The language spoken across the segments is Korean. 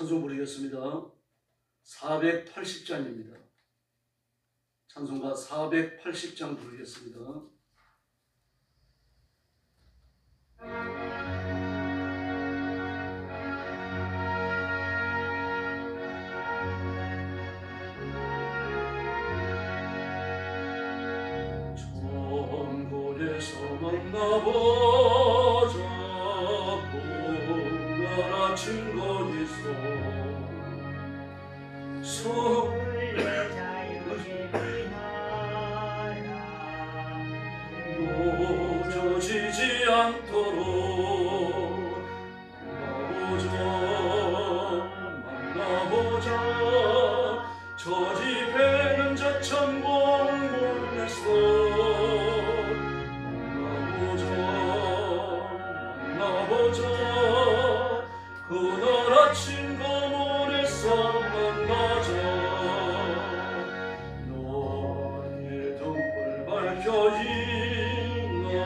찬송 부르겠습니다. 480장입니다. 찬송가 480장 부르겠습니다. 천국에서 만나보자 나라 증거이소 놓쳐지지 않도록 만나보자 저 집에는 저 천국문에서 만나보자 그날 아침 거문에서 만나자 너의 등불 밝혀 있나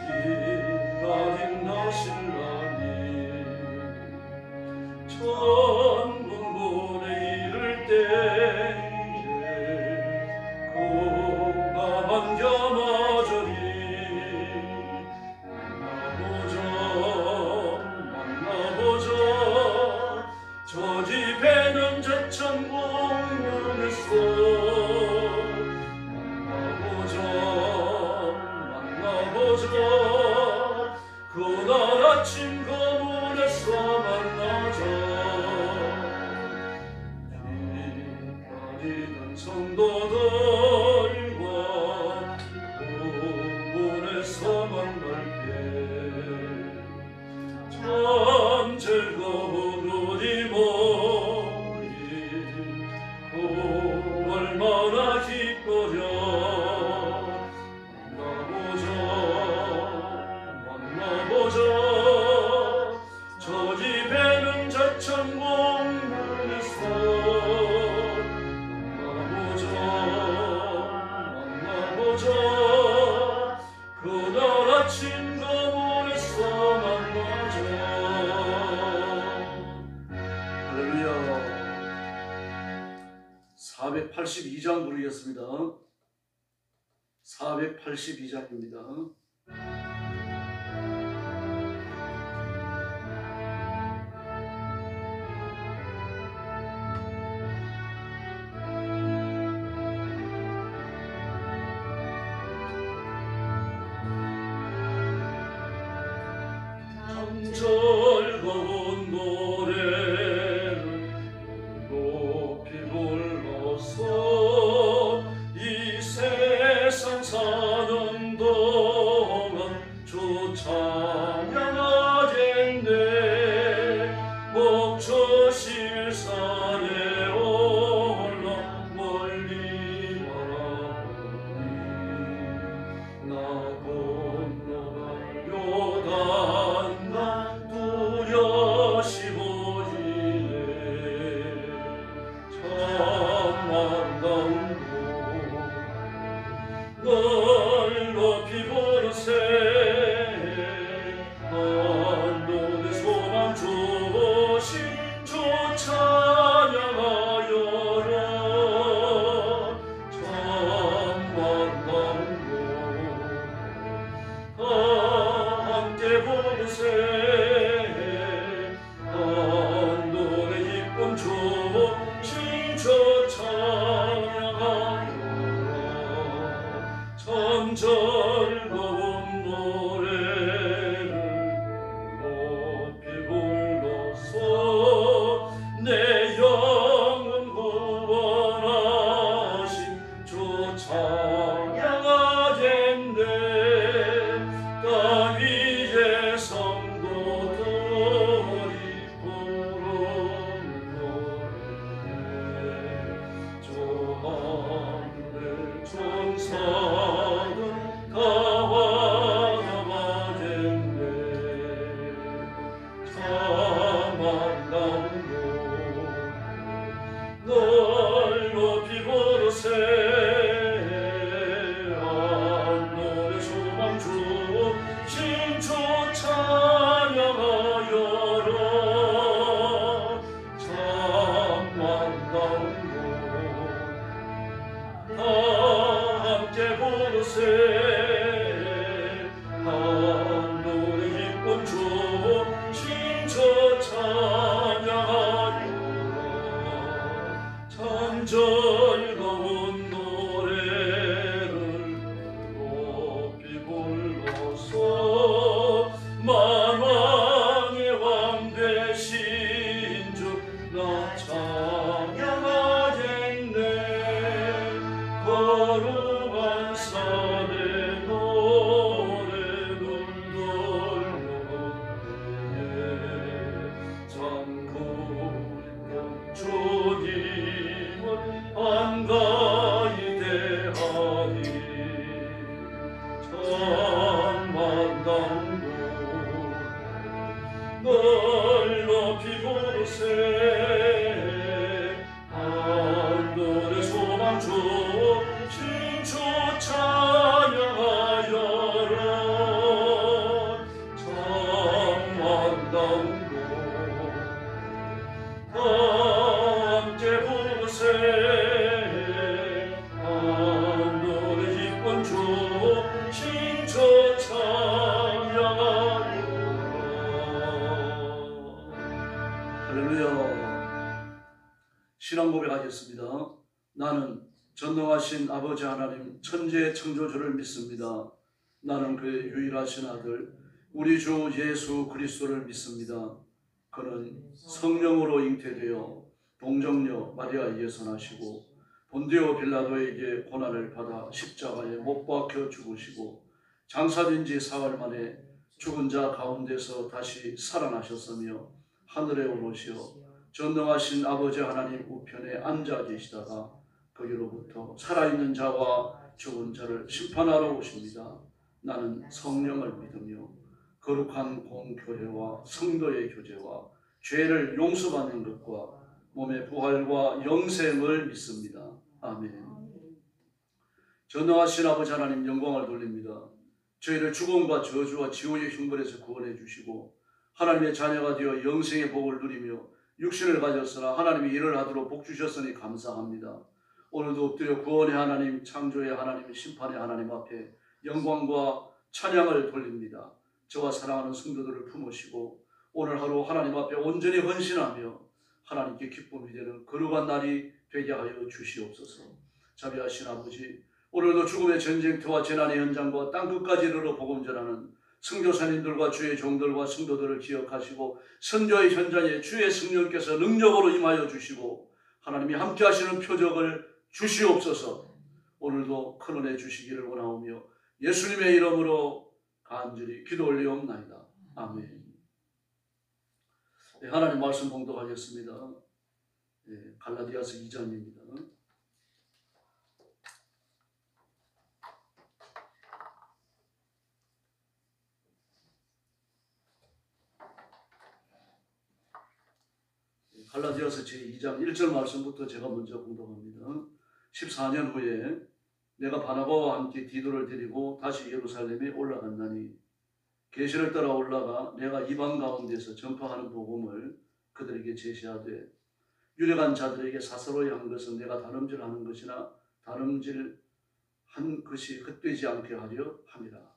기다린다 신랑이 천국문에 이를 때에 그가 반겨마저리 만나보자 저 집에는 저 천국문에서 만나보자 그날 아침 거문에서 만나자 기다리던 성도들과 거문에서 만날게 참 즐거운 우리 모임 얼마나 기뻐려 만나보자 저 집에는 저 천국문에서 만나보자 그날 아침 거문에서 만나자. 할렐루야. 482장 부르겠습니다. 482장입니다. 즐거운 노래를 높이 불러서 이 세상 사는 동안 주 찬양하겠네 목초 실산에 올라 멀리 바라보니 나 건너갈 요단강 뚜렷이 보이네 참 아름다운 곳 널 높이 부르세 한동의 소망 주신 주 찬양하여라 참 아름다운 곳 함께 부르세 한동의 기쁨 주신 주 찬양하여라 참 즐거운 노래를 높이 불러서 내 영혼 구원하신 주 찬양하겠네 땅 위에 성도들이 부르는 노래 저 하늘 천사들 다 환호하겠네 참 아름다운 곳 널 높이 부르세 하늘의 소망 주신 주 찬양하여라 할렐루야. 신앙 고백하겠습니다. 나는 전능하신 아버지 하나님 천지의 창조주를 믿습니다. 나는 그의 유일하신 아들 우리 주 예수 그리스도를 믿습니다. 그는 성령으로 잉태되어 동정녀 마리아에게서 나시고 본디오 빌라도에게 고난을 받아 십자가에 못 박혀 죽으시고 장사된 지 사흘 만에 죽은 자 가운데서 다시 살아나셨으며 하늘에 오르시어 전능하신 아버지 하나님 우편에 앉아 계시다가 거기로부터 살아있는 자와 죽은 자를 심판하러 오십니다. 나는 성령을 믿으며 거룩한 공교회와 성도의 교제와 죄를 용서받는 것과 몸의 부활과 영생을 믿습니다. 아멘. 전능하신 아버지 하나님 영광을 돌립니다. 저희를 죽음과 저주와 지옥의 형벌에서 구원해 주시고 하나님의 자녀가 되어 영생의 복을 누리며 육신을 가졌으나 하나님이 일을 하도록 복 주셨으니 감사합니다. 오늘도 엎드려 구원의 하나님, 창조의 하나님, 심판의 하나님 앞에 영광과 찬양을 돌립니다. 저와 사랑하는 성도들을 품으시고 오늘 하루 하나님 앞에 온전히 헌신하며 하나님께 기쁨이 되는 거룩한 날이 되게 하여 주시옵소서. 자비하신 아버지, 오늘도 죽음의 전쟁터와 재난의 현장과 땅끝까지 이르러 복음 전하는 선교사님들과 주의 종들과 성도들을 기억하시고 선교의 현장에 주의 성령께서 능력으로 임하여 주시고 하나님이 함께 하시는 표적을 주시옵소서. 오늘도 큰 은혜 주시기를 원하오며 예수님의 이름으로 간절히 기도 올리옵나이다. 아멘. 네, 하나님 말씀 봉독하겠습니다. 네, 갈라디아서 2장입니다. 갈라디아서 제2장 1절 말씀부터 제가 먼저 공독합니다. 14년 후에 내가 바나바와 함께 디도를 데리고 다시 예루살렘에 올라갔나니 계시를 따라 올라가 내가 이방 가운데서 전파하는 복음을 그들에게 제시하되 유력한 자들에게 사사로이 한 것은 내가 다름질하는 것이나 다름질한 것이 헛되지 않게 하려 함이라.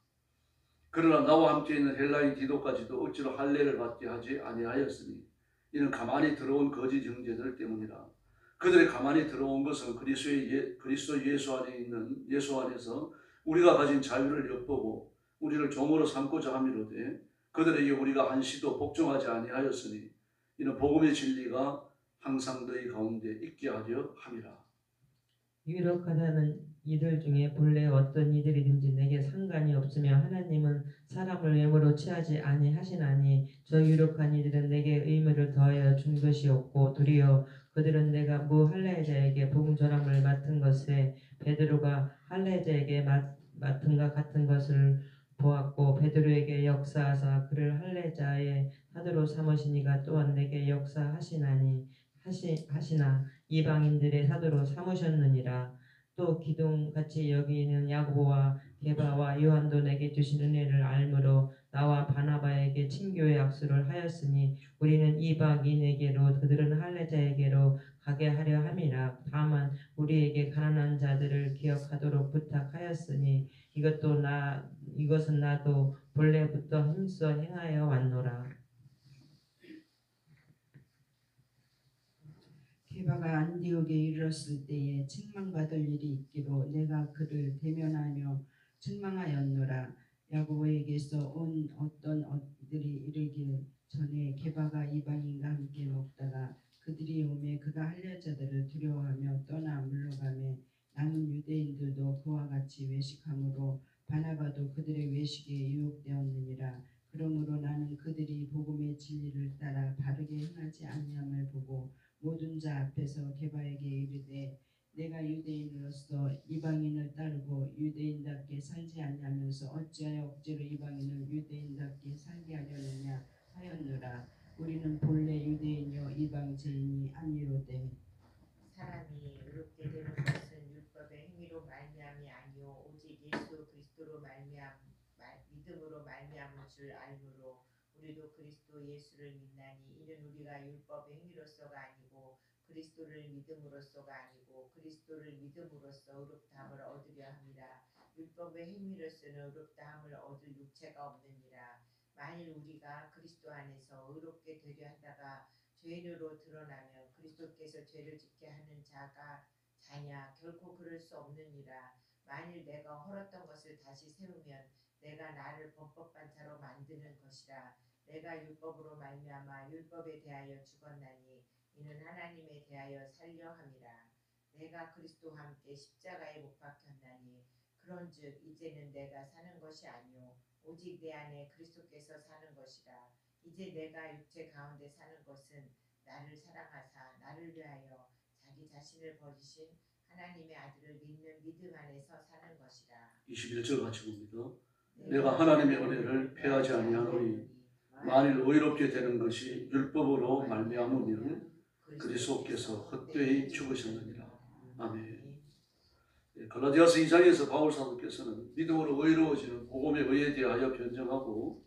그러나 나와 함께 있는 헬라인 디도까지도 억지로 할례를 받게 하지 아니하였으니 이는 가만히 들어온 거짓 형제들 때문이라. 그들이 가만히 들어온 것은 그리스도 예수 안에 있는 예수 안에서 우리가 가진 자유를 엿보고 우리를 종으로 삼고자 함이로되 그들에게 우리가 한시도 복종하지 아니하였으니 이는 복음의 진리가 항상 너희 가운데 있게 하려 함이라. 유력하다는 이들 중에 본래 어떤 이들이든지 내게 상관이 없으며 하나님은 사람을 외모로 취하지 아니하시나니 저 유력한 이들은 내게 의무를 더하여 준 것이 없고 도리어 그들은 내가 할례자에게 복음 전함을 맡은 것에 베드로가 할례자에게 맡은가 같은 것을 보았고 베드로에게 역사하사 그를 할례자의 사도로 삼으시니가 또한 내게 역사하시나 이방인들의 사도로 삼으셨느니라. 또 기둥같이 여기는 야고보와 게바와 요한도 내게 주신 은혜를 알므로 나와 바나바에게 친교의 악수를 하였으니 우리는 이방인에게로 그들은 할례자에게로 가게 하려 함이라. 다만 우리에게 가난한 자들을 기억하도록 부탁하였으니 이것은 나도 본래부터 힘써 행하여 왔노라. 게바가 안디옥에 이르렀을 때에 책망받을 일이 있기로 내가 그를 대면하며 책망하였노라. 야고보에게서 온 어떤 이들이 이르길 전에 게바가 이방인과 함께 먹다가 그들이 오매 그가 할례자들을 두려워하며 떠나 물러가매 남은 유대인들도 그와 같이 외식함으로 바나바도 그들의 외식에 유혹되었느니라. 그러므로 나는 그들이 복음의 진리를 따라 바르게 행하지 아니함을 보고 모든 자 앞에서 게바에게 이르되 내가 유대인으로서 이방인을 따르고 유대인답게 살지 아니하면서 어찌하여 억지로 이방인을 유대인답게 살게 하려느냐 하였노라. 우리는 본래 유대인이요 이방제인이 아니로되 사람이 의롭게 되는 것은 율법의 행위로 말미암이 아니요 오직 예수 그리스도로 믿음으로 말미암은 줄 알므로 우리도 그리스도 예수를 믿나니 이는 우리가 율법의 행위로서가 아니고 그리스도를 믿음으로서가 아니고 그리스도를 믿음으로써 의롭다함을 얻으려 함이라. 율법의 행위로서는 의롭다함을 얻을 육체가 없느니라. 만일 우리가 그리스도 안에서 의롭게 되려 하다가 죄인으로 드러나면 그리스도께서 죄를 짓게 하는 자냐 결코 그럴 수 없느니라. 만일 내가 헐었던 것을 다시 세우면 내가 나를 범법반차로 만드는 것이라. 내가 율법으로 말미암아 율법에 대하여 죽었나니 이는 하나님에 대하여 살려 함이라. 내가 그리스도와 함께 십자가에 못 박혔나니 그런즉 이제는 내가 사는 것이 아니요 오직 내 안에 그리스도께서 사는 것이라. 이제 내가 육체 가운데 사는 것은 나를 사랑하사 나를 위하여 자기 자신을 버리신 하나님의 아들을 믿는 믿음 안에서 사는 것이라. 21절 같이 봅니다. 내가 하나님의 은혜를 패하지 아니하노니 만일 의롭게 되는 것이 율법으로 말미암으면 그리스도께서 헛되이 죽으셨느니라. 아멘. 갈라디아서 2장에서 바울 사도께서는 믿음으로 의로워지는 복음의 의에 대하여 변정하고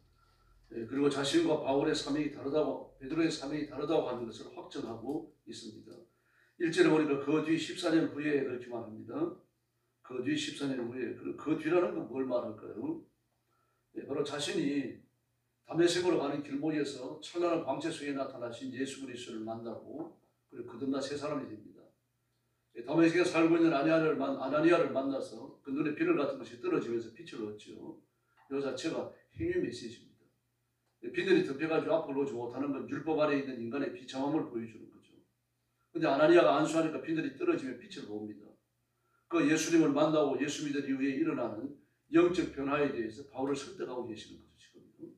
그리고 자신과 바울의 사명이 다르다고 베드로의 사명이 다르다고 하는 것을 확정하고 있습니다. 1절에 보니까 그 뒤 14년 후에 그렇게 말합니다. 그 뒤 14년 후에 그 뒤라는 건 뭘 말할까요? 바로 자신이 다메섹으로 가는 길목에서 찬란한 광채 속에 나타나신 예수 그리스도를 만나고 그리고 거듭나 새 사람이 됩니다. 다메섹에 살고 있는 아나니아를 만나서 그 눈에 비늘 같은 것이 떨어지면서 빛을 얻죠. 이 자체가 행위 메시지입니다. 비늘이 덮여가지고 앞을 보지 못하는 건 율법 아래 있는 인간의 비참함을 보여주는 거죠. 근데 아나니아가 안수하니까 비늘이 떨어지면 빛을 봅니다. 그 예수님을 만나고 예수 믿은 이후에 일어나는 영적 변화에 대해서 바울을 설득하고 계시는 거죠. 지금.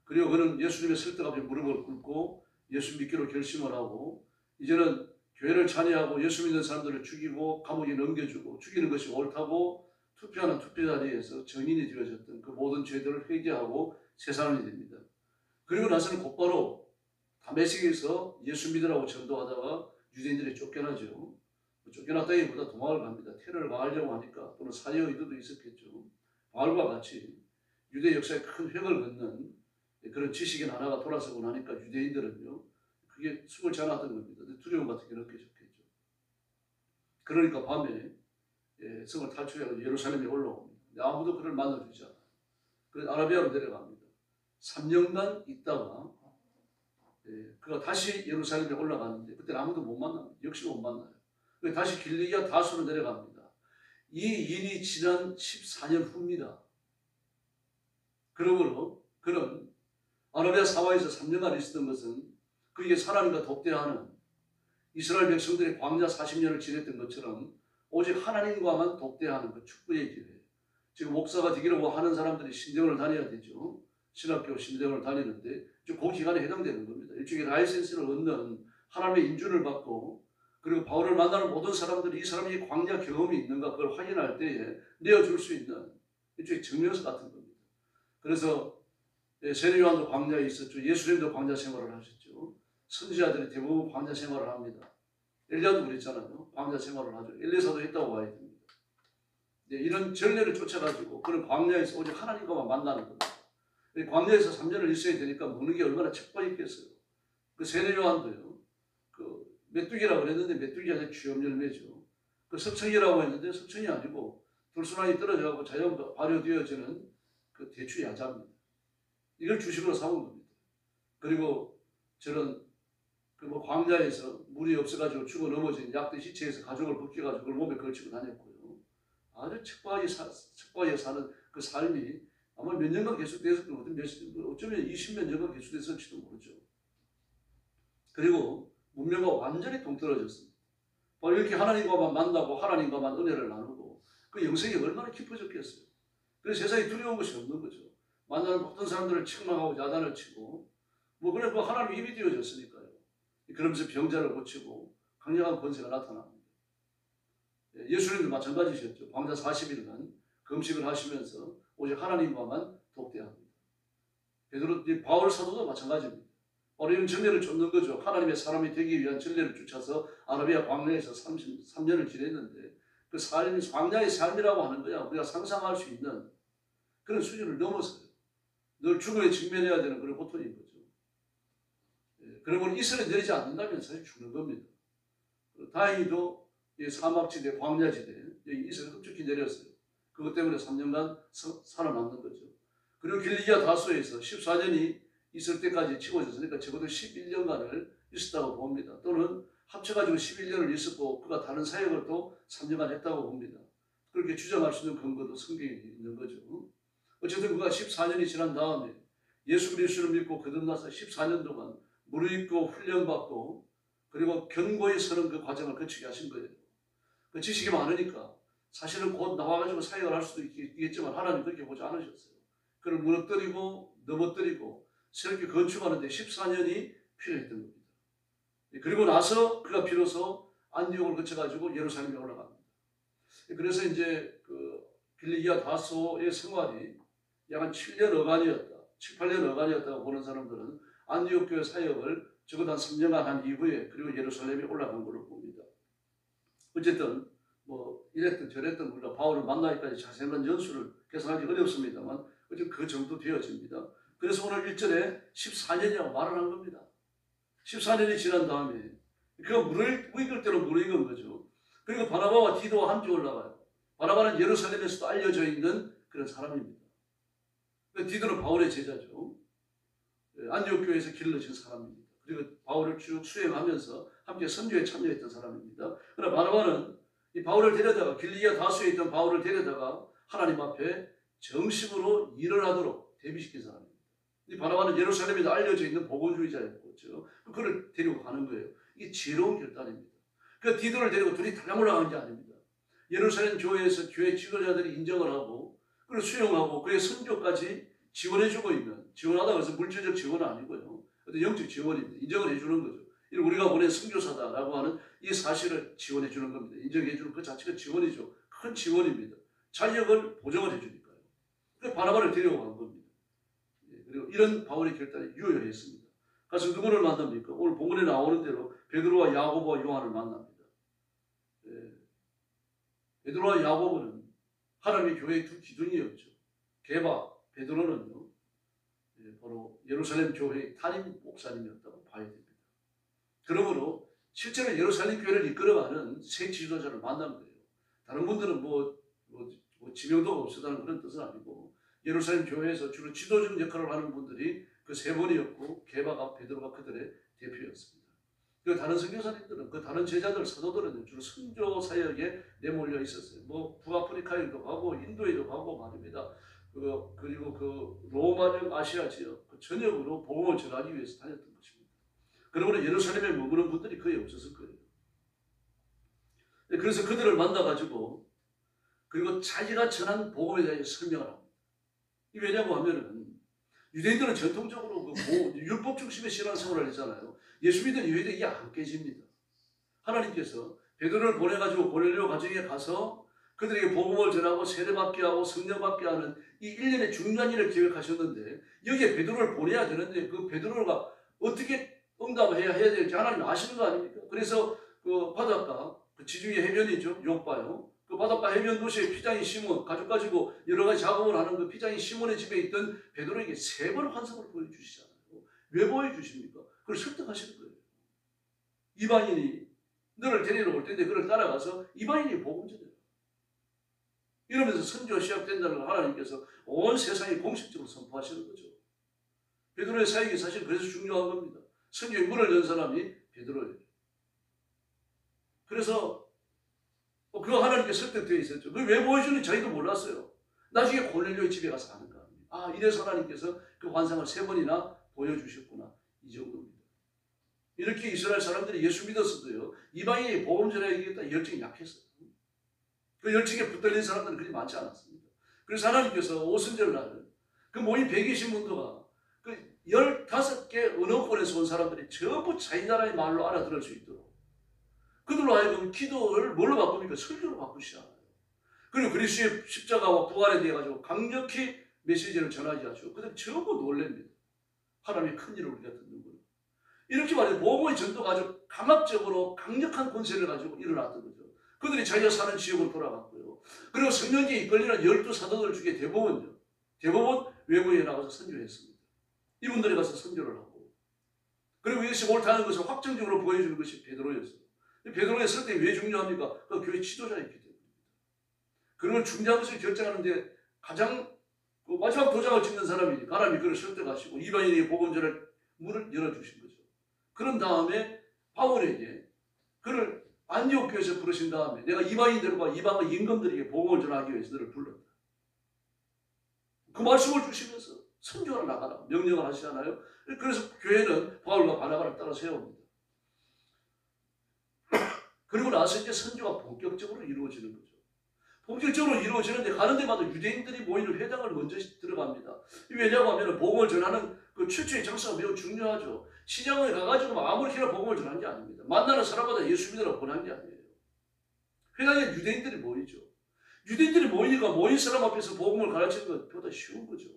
그리고 그는 예수님의 설득 앞에 무릎을 꿇고 예수 믿기로 결심을 하고 이제는 교회를 찬양하고 예수 믿는 사람들을 죽이고 감옥에 넘겨주고 죽이는 것이 옳다고 투표하는 투표 자리에서 정인이 되어졌던 그 모든 죄들을 회개하고 새 사람이 됩니다. 그리고 나서는 곧바로 다메섹에서 예수 믿으라고 전도하다가 유대인들이 쫓겨나죠. 쫓겨났다기보다 도망을 갑니다. 테러를 가하려고 하니까 또는 사회 의도도 있었겠죠. 바울과 같이 유대 역사에 큰 획을 긋는 그런 지식인 하나가 돌아서고 나니까 유대인들은요 그게 숨을 않았던 겁니다. 두려움 같은 게 느껴졌겠죠. 그러니까 밤에 성을 탈출해서 예루살렘에 올라옵니다. 아무도 그를 만나주지 않아요. 그래서 아라비아로 내려갑니다. 3년간 있다가 그가 다시 예루살렘에 올라가는데 그때는 아무도 못 만납니다. 역시 못 만나요. 다시 길리기아 다수로 내려갑니다. 이 일이 지난 14년 후입니다. 그러므로 그는 아라비아 사화에서 3년간 있었던 것은 그에게 하나님과 독대하는 이스라엘 백성들이 광야 40년을 지냈던 것처럼 오직 하나님과만 독대하는 그 축복의 기회. 지금 목사가 되기로 하는 사람들이 신대원을 다녀야 되죠. 신학교 신대원을 다니는데 그 기간에 해당되는 겁니다. 일종의 라이센스를 얻는 하나님의 인준을 받고 그리고 바울을 만나는 모든 사람들이 이 사람이 광야 경험이 있는가 그걸 확인할 때에 내어줄 수 있는 일종의 증명서 같은 겁니다. 그래서 세례 요한도 광야에 있었죠. 예수님도 광야 생활을 하셨죠. 선지자들이 대부분 광야 생활을 합니다. 엘리야도 그랬잖아요. 광야 생활을 하죠. 엘리사도 했다고 봐야 됩니다. 이런 전례를 쫓아가지고 그런 광야에서 오직 하나님과만 만나는 겁니다. 광야에서 3년을 있어야 되니까 먹는 게 얼마나 척박했겠어요. 그 세례 요한도요. 그 메뚜기라고 그랬는데 메뚜기가 아니라 취업 열매죠. 그 석청이라고 했는데 석청이 아니고 돌수난이 떨어져가고 자연 발효되어지는 그 대추 야자입니다. 이걸 주식으로 사온 겁니다. 그리고 저는 그 광야에서 물이 없어가지고 죽어 넘어진 약대 시체에서 가죽을 벗겨가지고 그걸 몸에 걸치고 다녔고요. 아주 척박하게 사는 그 삶이 아마 몇 년간 계속됐을 거거든요. 어쩌면 20몇 년간 계속됐을지도 모르죠. 그리고 문명과 완전히 동떨어졌습니다. 바로 이렇게 하나님과만 만나고 하나님과만 은혜를 나누고 그 영성이 얼마나 깊어졌겠어요. 그래서 세상에 두려운 것이 없는 거죠. 만나는 모든 사람들을 책망하고 야단을 치고 그래 하나님 입이 되어졌으니까요. 그러면서 병자를 고치고 강력한 권세가 나타납니다. 예수님도 마찬가지셨죠. 광야 40일간 금식을 하시면서 오직 하나님과만 독대합니다. 바울 사도도 마찬가지입니다. 바로 이런 전례를 쫓는 거죠. 하나님의 사람이 되기 위한 전례를 쫓아서 아라비아 광야에서 33년을 지냈는데 그 삶이 광야의 삶이라고 하는 거야. 우리가 상상할 수 있는 그런 수준을 넘어서요. 늘 죽음에 직면해야 되는 그런 고통인 거죠. 그러면 이슬에 내리지 않는다면 사실 죽는 겁니다. 다행히도 이 사막지대, 광야지대 여기 이슬에 흡족히 내렸어요. 그것 때문에 3년간 살아남는 거죠. 그리고 길리기아 다소에서 14년이 있을 때까지 치워졌으니까 적어도 11년간을 있었다고 봅니다. 또는 합쳐가지고 11년을 있었고 그가 다른 사역을 또 3년간 했다고 봅니다. 그렇게 주장할 수 있는 근거도 성경에 있는 거죠. 어쨌든 그가 14년이 지난 다음에 예수 그리스도를 믿고 거듭나서 14년 동안 무르익고 훈련받고 그리고 견고히 서는 그 과정을 거치게 하신 거예요. 그 지식이 많으니까 사실은 곧 나와가지고 사역을 할 수도 있겠지만 하나님 그렇게 보지 않으셨어요. 그를 무너뜨리고 넘어뜨리고 새롭게 건축하는데 14년이 필요했던 겁니다. 그리고 나서 그가 비로소 안디옥을 거쳐가지고 예루살렘에 올라갑니다. 그래서 이제 그 빌리기아 다소의 생활이 약 한 7년 어간이었다. 7, 8년 어간이었다고 보는 사람들은 안디옥 교회 사역을 적어도 한 3년간 한 이후에 그리고 예루살렘에 올라간 걸로 봅니다. 어쨌든 뭐 이랬든 저랬든 우리가 바울을 만나기까지 자세한 연수를 계산하기 어렵습니다만 어쨌든 그 정도 되어집니다. 그래서 오늘 1절에 14년이라고 말을 한 겁니다. 14년이 지난 다음에 그가 무익을 대로 무익은 거죠. 그리고 바나바와 디도와 함께 올라가요. 바나바는 예루살렘에서도 알려져 있는 그런 사람입니다. 디도는 바울의 제자죠. 안디옥 교회에서 길러진 사람입니다. 그리고 바울을 쭉 수행하면서 함께 선교에 참여했던 사람입니다. 그러나 바나바는 이 바울을 데려다가 길리기아 다수에 있던 바울을 데려다가 하나님 앞에 정식으로 일을 하도록 대비시킨 사람입니다. 이 바나바는 예루살렘에도 알려져 있는 복음주의자였고 그를 데리고 가는 거예요. 이게 지혜로운 결단입니다. 그 디도를 데리고 둘이 달랑 올라간 게 아닙니다. 예루살렘 교회에서 교회 지도자들이 인정을 하고 그걸 수용하고 그의 선교까지 지원해주고 있는, 지원하다고 해서 물질적 지원은 아니고요. 어떤 영적 지원입니다. 인정을 해주는 거죠. 우리가 보낸 선교사다라고 하는 이 사실을 지원해주는 겁니다. 인정해주는 그 자체가 지원이죠. 큰 지원입니다. 자격을 보정을 해주니까요. 그래서 바나바를 데려간 겁니다. 그리고 이런 바울의 결단이 유효했습니다. 그래서 누구를 만납니까? 오늘 본문에 나오는 대로 베드로와 야고보와 요한을 만납니다. 베드로와 야고보는 하나님의 교회의 두 기둥이었죠. 게바, 베드로는요, 바로 예루살렘 교회의 담임 목사님이었다고 봐야 됩니다. 그러므로 실제로 예루살렘 교회를 이끌어가는 새 지도자를 만난 거예요. 다른 분들은 지명도가 없었다는 그런 뜻은 아니고 예루살렘 교회에서 주로 지도적 역할을 하는 분들이 그 세 분이었고 게바가 베드로가 그들의 대표였습니다. 그리고 다른 선교사님들은 그 다른 제자들 사도들은 주로 선교 사역에 내몰려 있었어요. 뭐 북아프리카에도 가고 인도에도 가고 말입니다. 그리고 그 로마적 아시아 지역 그 전역으로 복음을 전하기 위해서 다녔던 것입니다. 그러므로 예루살렘에 머무는 분들이 거의 없었을 거예요. 그래서 그들을 만나가지고 그리고 자기가 전한 복음에 대해 설명을 합니다. 왜냐고 하면은 유대인들은 전통적으로 율법 중심의 신앙생활을 했잖아요. 예수 믿는 유대인이 이게 안 깨집니다. 하나님께서 베드로를 보내가지고 고넬료 가정에 가서 그들에게 복음을 전하고 세례받게 하고 성령받게 하는 이 일련의 중요한 일을 계획하셨는데 여기에 베드로를 보내야 되는데 그 베드로가 어떻게 응답을 해야 될지 하나님 아시는 거 아닙니까? 그래서 그 바닷가, 그 지중해 해변이죠. 요빠요. 그 바닷가 해변 도시의 피장이 시몬, 가족 가지고 여러 가지 작업을 하는 그 피장이 시몬의 집에 있던 베드로에게 3번 환상을 보여주시잖아요. 왜 보여주십니까? 그걸 설득하시는 거예요. 이방인이 너를 데리러 올 텐데 그를 따라가서 이방인이 복음 전해라. 이러면서 선교가 시작된다는 걸 하나님께서 온 세상에 공식적으로 선포하시는 거죠. 베드로의 사역이 사실 그래서 중요한 겁니다. 선교의 문을 연 사람이 베드로예요. 그래서 그거 하나님께 설득되어 있었죠. 그걸 왜 보여주는지 자기도 몰랐어요. 나중에 고넬료의 집에 가서 아는 거 아닙니까? 아, 이래서 하나님께서 그 환상을 3번이나 보여주셨구나. 이 정도입니다. 이렇게 이스라엘 사람들이 예수 믿었어도요. 이방인이 복음 전해야겠다 열정이 약했어요. 그 열정에 붙들린 사람들은 그리 많지 않았습니다. 그래서 하나님께서 오순절날 그 모인 120문도가 그 15개 언어권에서 온 사람들이 전부 자기 나라의 말로 알아들을 수 있도록 그들로 하여금 기도를 뭘로 바꿉니까? 설교로 바꾸시잖아요. 그리고 그리스도의 십자가와 부활에 대해 가지고 강력히 메시지를 전하게 하시고 그들 전부 놀랍니다. 하나님의 큰 일을 우리가 듣는 거예요. 이렇게 말해서 복음의 전도가 아주 강압적으로 강력한 권세를 가지고 일어났던 거죠. 그들이 자기가 사는 지역으로 돌아갔고요. 그리고 성령에 이끌리는 12사도들 중에 대부분 외국에 나가서 선교했습니다. 이분들이 가서 선교를 하고 그리고 이것이 옳다는 것을 확정적으로 보여주는 것이 베드로였어요. 베드로의 설득이 왜 중요합니까? 그 교회 지도자였기 때문입니다. 그런 중요한 것을 결정하는데 가장 마지막 도장을 찍는 사람이니까 하나님이 그를 설득하시고 이방인에게 복음 전할 문을 열어주신 거죠. 그런 다음에 바울에게 그를 안디옥 교회에서 부르신 다음에 내가 이방인들과 이방의 임금들에게 복음을 전하기 위해서 너를 불렀다. 그 말씀을 주시면서 선교하러 나가라 명령을 하시잖아요. 그래서 교회는 바울과 바나바를 따라 세웁니다. 그리고 나서 이제 선교가 본격적으로 이루어지는 거죠. 본격적으로 이루어지는데 가는 데마다 유대인들이 모이는 회당을 먼저 들어갑니다. 왜냐하면 복음을 전하는 그 최초의 장사가 매우 중요하죠. 시장에 가가지고 아무렇게나 복음을 전하는 게 아닙니다. 만나는 사람마다 예수 믿으라고 권한 게 아니에요. 회당에 유대인들이 모이죠. 유대인들이 모이니까 모인 사람 앞에서 복음을 가르치는 것보다 쉬운 거죠.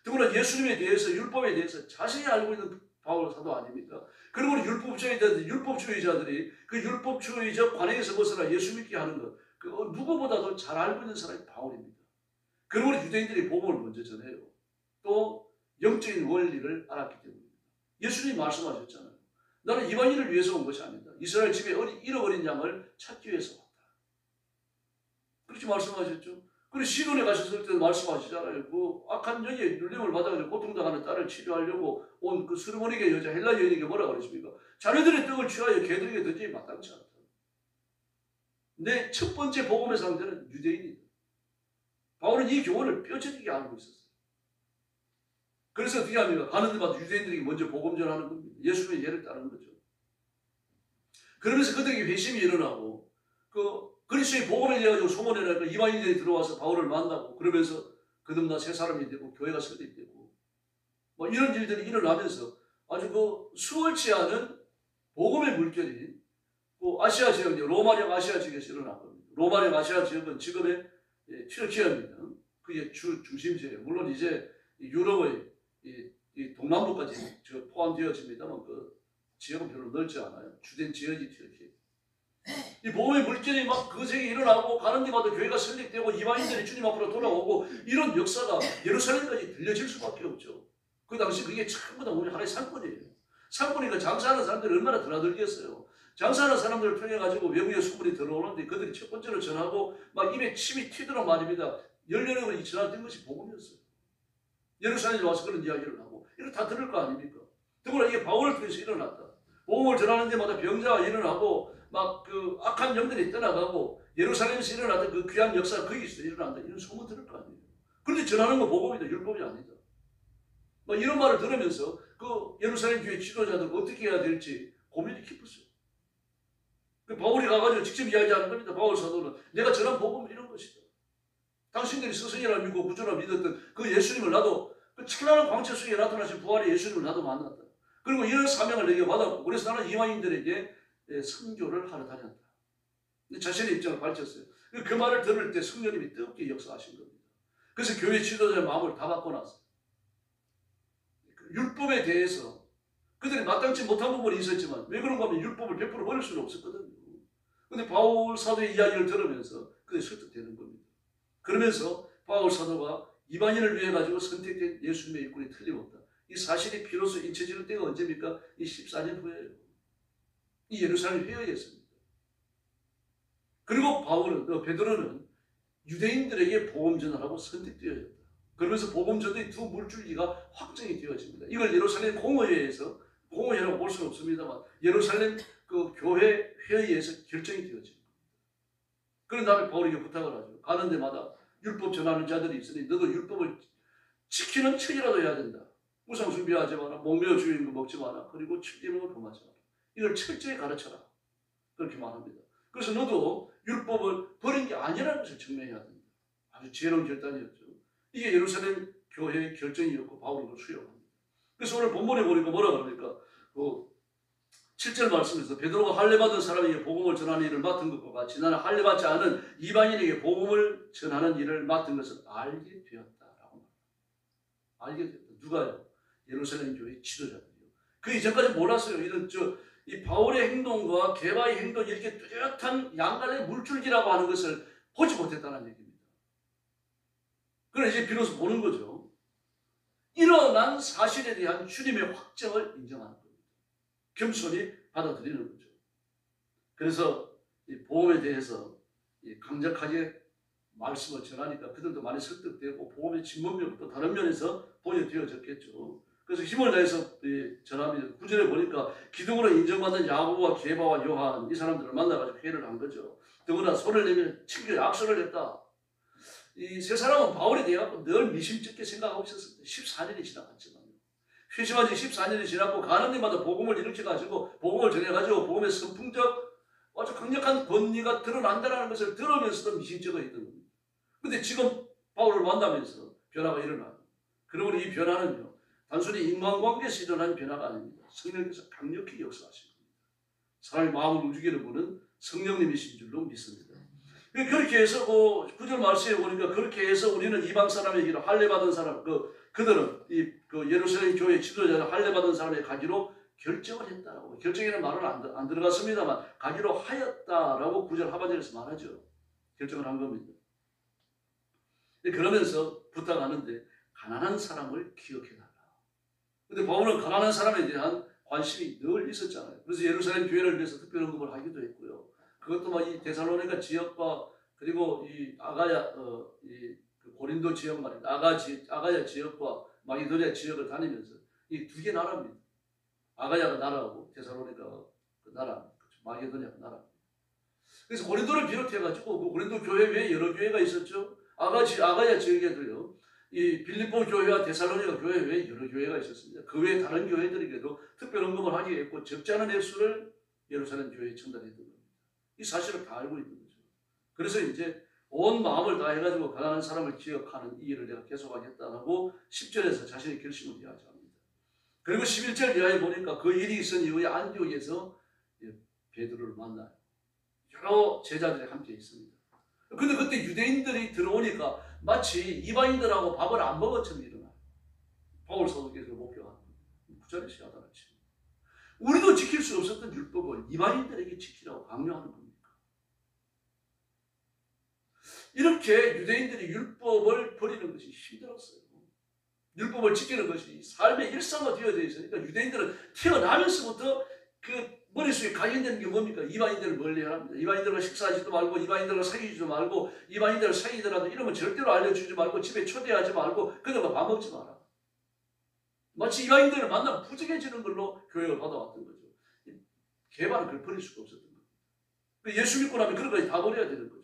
더구나 예수님에 대해서 율법에 대해서 자세히 알고 있는 바울 사도 아닙니까? 그리고 율법주의자들이 그 율법주의적 관행에서 벗어나 예수 믿게 하는 것, 그 누구보다도 잘 알고 있는 사람이 바울입니다. 그리고 유대인들이 복음을 먼저 전해요. 또 영적인 원리를 알았기 때문입니다. 예수님이 말씀하셨잖아요. 나는 이방인을 위해서 온 것이 아니다. 이스라엘 집에 잃어버린 양을 찾기 위해서 왔다. 그렇게 말씀하셨죠. 그리고 시돈에 가셨을 때도 말씀하시잖아요. 그 악한 영에 눌림을 받아가지고 고통당하는 딸을 치료하려고 온 그 수르모니게 여자 헬라 여인에게 뭐라 그러십니까? 자네들의 떡을 취하여 개들에게 던지기 마땅치 않다. 내 첫 번째 복음의 상대는 유대인이다. 바울은 이 교훈을 뼈저리게 알고 있었어요. 그래서 어떻게 합니까? 가는 데마다 유대인들에게 먼저 복음 전하는 겁니다. 예수님의 예를 따르는 거죠. 그러면서 그들에게 회심이 일어나고 그리스도의 복음에 대해 가지고 소문이 나니까 이방인들이 들어와서 바울을 만나고 그러면서 거듭나 새 사람이 되고 교회가 설립되고 뭐 이런 일들이 일어나면서 아주 그 수월치 않은 복음의 물결이 아시아 지역, 로마령 아시아 지역에서 일어난 겁니다. 로마령 아시아 지역은 지금의 튀르키예입니다. 그게 중심지예요. 물론 이제 유럽의 이 동남부까지 포함되어집니다만 그 지역은 별로 넓지 않아요. 주된 지역이 튀르키예. 이 복음의 물결이 막 거세게 일어나고 가는 데마다 교회가 설립되고 이방인들이 주님 앞으로 돌아오고 이런 역사가 예루살렘까지 들려질 수밖에 없죠. 그 당시 그게 전부 다 우리 하나의 상권이에요. 상권이니까 장사하는 사람들이 얼마나 드나들겠어요. 장사하는 사람들을 통해 가지고 외국의 수분이 들어오는데 그들이 첫 번째로 전하고 막 입에 침이 튀도록 말입니다. 열렬하게 이 전하던 것이 복음이었어요. 예루살렘에 와서 그런 이야기를 하고 이거 다 들을 거 아닙니까? 더구나 이게 바울을 통해서 일어났다. 복음을 전하는 데마다 병자가 일어나고 막 그 악한 영들이 떠나가고 예루살렘에서 일어나던 그 귀한 역사가 거기서 일어난다. 이런 소문 들을 거 아니에요. 그런데 전하는 건 복음이다. 율법이 아니다. 막 이런 말을 들으면서 그 예루살렘 교회 지도자들 어떻게 해야 될지 고민이 깊었어요. 그 바울이 가가지고 직접 이야기하는 겁니다. 바울 사도는 내가 전한 복음은 이런 것이다. 당신들이 스승이라 믿고 구주라 믿었던 그 예수님을 나도 그 찬란한 광채 속에 나타나신 부활의 예수님을 나도 만났다. 그리고 이런 사명을 내게 받았고 그래서 나는 이방인들에게 선교를 하러 다녔다. 자신의 입장을 밝혔어요. 그 말을 들을 때 성령님이 뜨겁게 역사하신 겁니다. 그래서 교회 지도자의 마음을 다 바꿔놨어요. 율법에 대해서 그들이 마땅치 못한 부분이 있었지만 왜 그런가 하면 율법을 100% 버릴 수는 없었거든요. 그런데 바울 사도의 이야기를 들으면서 그게 설득되는 겁니다. 그러면서 바울 사도가 이방인을 위해 가지고 선택된 예수님의 일꾼이 틀림없다. 이 사실이 비로소 인쳐지는 때가 언제입니까? 이 14년 후에요. 이 예루살렘 회의였습니다. 그리고 베드로는 유대인들에게 복음 전하라고 선택되어졌다. 그러면서 복음 전도의 두 물줄기가 확정이 되어집니다. 이걸 예루살렘 공회라고 볼 수는 없습니다만 예루살렘 그 교회 회의에서 결정이 되어집니다. 그런 다음에 바울에게 부탁을 하죠. 가는 데마다 율법 전하는 자들이 있으니 너도 율법을 지키는 척이라도 해야 된다. 우상 숭배하지 마라. 목매어 죽이는 거 먹지 마라. 그리고 침뱉는 범하지 마라. 이걸 철저히 가르쳐라. 그렇게 말합니다. 그래서 너도 율법을 버린 게 아니라는 것을 증명해야 된다. 아주 지혜로운 결단이었죠. 이게 예루살렘 교회의 결정이었고 바울은 그걸 수용합니다. 그래서 오늘 본문에 보니까 뭐라 그럽니까? 7절 말씀에서 베드로가 할례받은 사람에게 복음을 전하는 일을 맡은 것과 같이 나는 할례받지 않은 이방인에게 복음을 전하는 일을 맡은 것을 알게 되었다라고 말합니다. 알게 되었다. 누가요? 예루살렘 교회 지도자들이요. 그 이전까지 몰랐어요. 이 바울의 행동과 게바의 행동이 이렇게 뚜렷한 양갈래 물줄기라고 하는 것을 보지 못했다는 얘기입니다. 그러나 이제 비로소 보는 거죠. 일어난 사실에 대한 주님의 확정을 인정하는 겁니다. 겸손히 받아들이는 거죠. 그래서 이 복음에 대해서 강력하게 말씀을 전하니까 그들도 많이 설득되고 복음의 진문력도 다른 면에서 보여드려졌겠죠. 그래서 힘을 다해서 전합니다. 9절에 보니까 기둥으로 인정받는 야고보와 게바와 요한 이 사람들을 만나가지고 회를 한 거죠. 더구나 손을 내밀어 친교 약속을 했다. 이 세 사람은 바울에 대해 늘 미심쩍게 생각하고 있었습니다. 14년이 지나갔지만 회심한 지 14년이 지났고 가는 데마다 복음을 일으켜가지고 복음을 전해가지고 복음의 선풍적 아주 강력한 권위가 드러난다는 것을 들으면서도 미심쩍어 했던 겁니다. 근데 지금 바울을 만나면서 변화가 일어나요. 그러므로 이 변화는요 단순히 인간관계에서 일어나는 변화가 아닙니다. 성령께서 강력히 역사하신 겁니다. 사람의 마음을 움직이는 분은 성령님이신 줄로 믿습니다. 그렇게 해서 9절 말씀에 보니까 그렇게 해서 우리는 이방 사람에게로 할례받은 사람 그들은 그 예루살렘 교회 지도자를 할례받은 사람에 가기로 결정을 했다라고. 결정이라는 말은 안 들어갔습니다만 가기로 하였다라고 9절 하반절에서 말하죠. 결정을 한 겁니다. 그러면서 부탁하는데 가난한 사람을 기억해달라. 근데 바울은 가난한 사람에 대한 관심이 늘 있었잖아요. 그래서 예루살렘 교회를 위해서 특별 언급을 하기도 했고요. 그것도 이 데살로니가 지역과 그리고 이 아가야 그 고린도 지역 말입니다. 아가야 지역과 마게도냐 지역을 다니면서 이 두 개 나라입니다. 아가야가 나라고 데살로니가 그 나라, 마게도냐가 나라. 그래서 고린도를 비롯해가지고 그 고린도 교회 외에 여러 교회가 있었죠. 아가야 지역에도요. 이 빌립보 교회와 데살로니가 교회 외에 여러 교회가 있었습니다. 그 외에 다른 교회들에게도 특별 언급을 하게 했고 적지 않은 액수를 예루살렘 교회에 전달했던 겁니다. 이 사실을 다 알고 있는 거죠. 그래서 이제 온 마음을 다 해가지고 가난한 사람을 기억하는 이 일을 내가 계속하겠다라고 10절에서 자신의 결심을 이야기합니다. 그리고 11절 이하에 보니까 그 일이 있은 이후에 안디옥에서 베드로를 만나요. 여러 제자들이 함께 있습니다. 근데 그때 유대인들이 들어오니까 마치 이방인들하고 밥을 안 먹었처럼 일어나요. 바울 사도께서 목격하는 거예요. 9절에 시하다같이 우리도 지킬 수 없었던 율법을 이방인들에게 지키라고 강요하는 겁니까? 이렇게 유대인들이 율법을 버리는 것이 힘들었어요. 율법을 지키는 것이 삶의 일상화 되어져 있으니까 유대인들은 태어나면서부터 그 머릿속에 각인되는 게 뭡니까? 이방인들을 멀리하랍니다. 이방인들과 식사하지도 말고 이방인들과 사귀지도 말고 이방인들을 사귀더라도 이러면 절대로 알려주지 말고 집에 초대하지 말고 그들과 밥 먹지 마라. 마치 이방인들을 만나면 부정해지는 걸로 교육을 받아왔던 거죠. 개발은 그걸 버릴 수가 없었던 거예요. 예수 믿고 나면 그런 것까지 다 버려야 되는 거죠.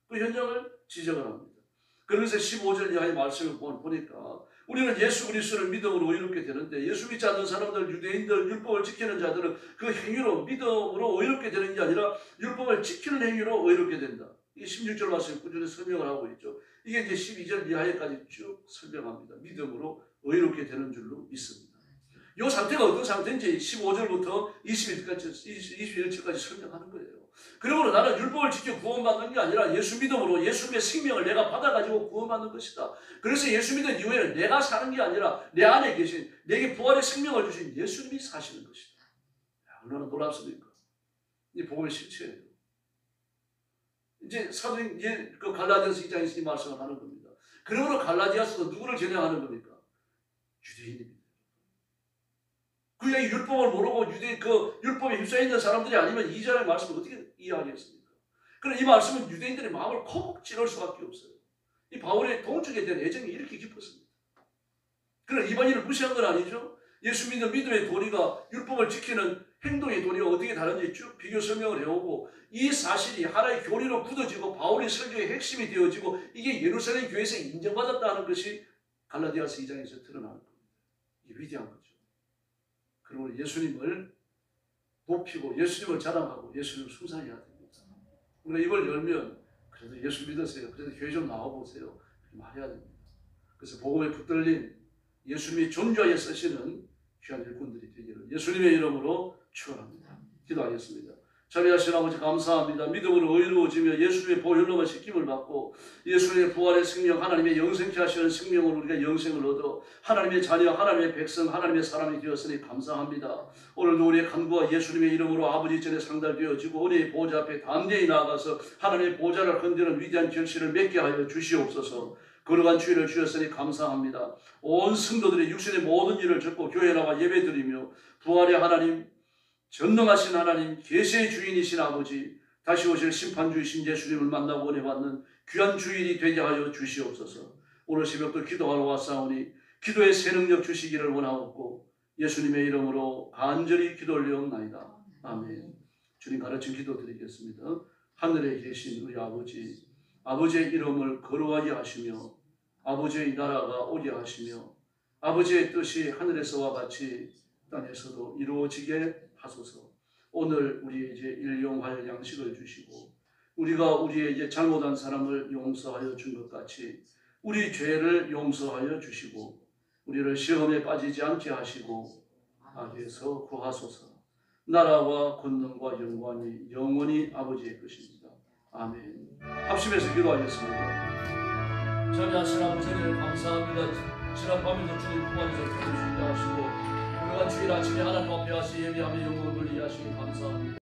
그 현장을 지적을 합니다. 그러면서 15절 이하의 말씀을 보니까 우리는 예수 그리스도를 믿음으로 의롭게 되는데 예수 믿지 않는 사람들, 유대인들, 율법을 지키는 자들은 그 행위로 믿음으로 의롭게 되는 게 아니라 율법을 지키는 행위로 의롭게 된다. 이게 16절 말씀에 꾸준히 설명을 하고 있죠. 이게 이제 12절 이하에까지 쭉 설명합니다. 믿음으로 의롭게 되는 줄로 믿습니다. 이 상태가 어떤 상태인지 15절부터 21절까지 설명하는 거예요. 그러므로 나는 율법을 지켜 구원받는 게 아니라 예수 믿음으로 예수님의 생명을 내가 받아가지고 구원받는 것이다. 그래서 예수 믿은 이후에는 내가 사는 게 아니라 내 안에 계신 내게 부활의 생명을 주신 예수님이 사시는 것이다. 얼마나 놀랍습니까? 이 복음의 실체예요. 이제 사도행 그 갈라디아서 2장에서 이 말씀을 하는 겁니다. 그러므로 갈라디아서도 누구를 겨냥하는 겁니까? 유대인입니다. 그 율법을 모르고 율법에 휩싸여 있는 사람들이 아니면 2절의 말씀을 어떻게 이해하겠습니까? 그럼 이 말씀은 유대인들의 마음을 콕 찌를 수밖에 없어요. 이 바울의 동쪽에 대한 애정이 이렇게 깊었습니다. 그럼 이방인을 무시한 건 아니죠. 예수 믿는 믿음의 도리가 율법을 지키는 행동의 도리가 어떻게 다른지 쭉 비교 설명을 해오고 이 사실이 하나의 교리로 굳어지고 바울의 설교의 핵심이 되어지고 이게 예루살렘 교회에서 인정받았다는 것이 갈라디아서 2장에서 드러나는 겁니다. 이게 위대한 거죠. 그리고 예수님을 높이고 예수님을 자랑하고 예수님을 숭상해야 됩니다. 우리가 입을 열면 그래도 예수 믿으세요. 그래도 교회 좀 나와보세요. 말해야 됩니다. 그래서 복음에 붙들린 예수님이 존귀하게 쓰시는 귀한 일꾼들이 되기를 예수님의 이름으로 축원합니다. 기도하겠습니다. 자비하신 아버지 감사합니다. 믿음으로 의로워지며 예수님의 보혈로만 씻김을 받고 예수님의 부활의 생명 하나님의 영생케 하시는 생명으로 우리가 영생을 얻어 하나님의 자녀 하나님의 백성 하나님의 사람이 되었으니 감사합니다. 오늘도 우리의 간구와 예수님의 이름으로 아버지 전에 상달되어지고 우리의 보좌 앞에 담대히 나아가서 하나님의 보좌를 건드리는 위대한 결실을 맺게 하여 주시옵소서. 거룩한 주일을 주셨으니 감사합니다. 온 성도들이 육신의 모든 일을 접고 교회 나와 예배드리며 부활의 하나님 전능하신 하나님, 계시의 주인이신 아버지, 다시 오실 심판주이신 예수님을 만나고 은혜 받는 귀한 주일이 되게 하여 주시옵소서. 오늘 새벽도 기도하러 왔사오니 기도의 새 능력 주시기를 원하옵고 예수님의 이름으로 간절히 기도 올려옵나이다. 아멘. 주님 가르친 기도 드리겠습니다. 하늘에 계신 우리 아버지, 아버지의 이름을 거룩하게 하시며 아버지의 나라가 오게 하시며 아버지의 뜻이 하늘에서와 같이 땅에서도 이루어지게 하소서. 오늘 우리에게 일용할 양식을 주시고 우리가 우리에게 잘못한 사람을 용서하여 준 것 같이 우리 죄를 용서하여 주시고 우리를 시험에 빠지지 않게 하시고 악에서 구하소서. 나라와 권능과 영광이 영원히 아버지의 것입니다. 아멘. 합심해서 기도하겠습니다. 자비하신 아버지 감사합니다. 지난 밤에도 주님 품 안에서 주님 하시고 우리가 주일 아침에 하나님 앞에 하시 예배하며 영광을 돌리게 하시니 감사합니다.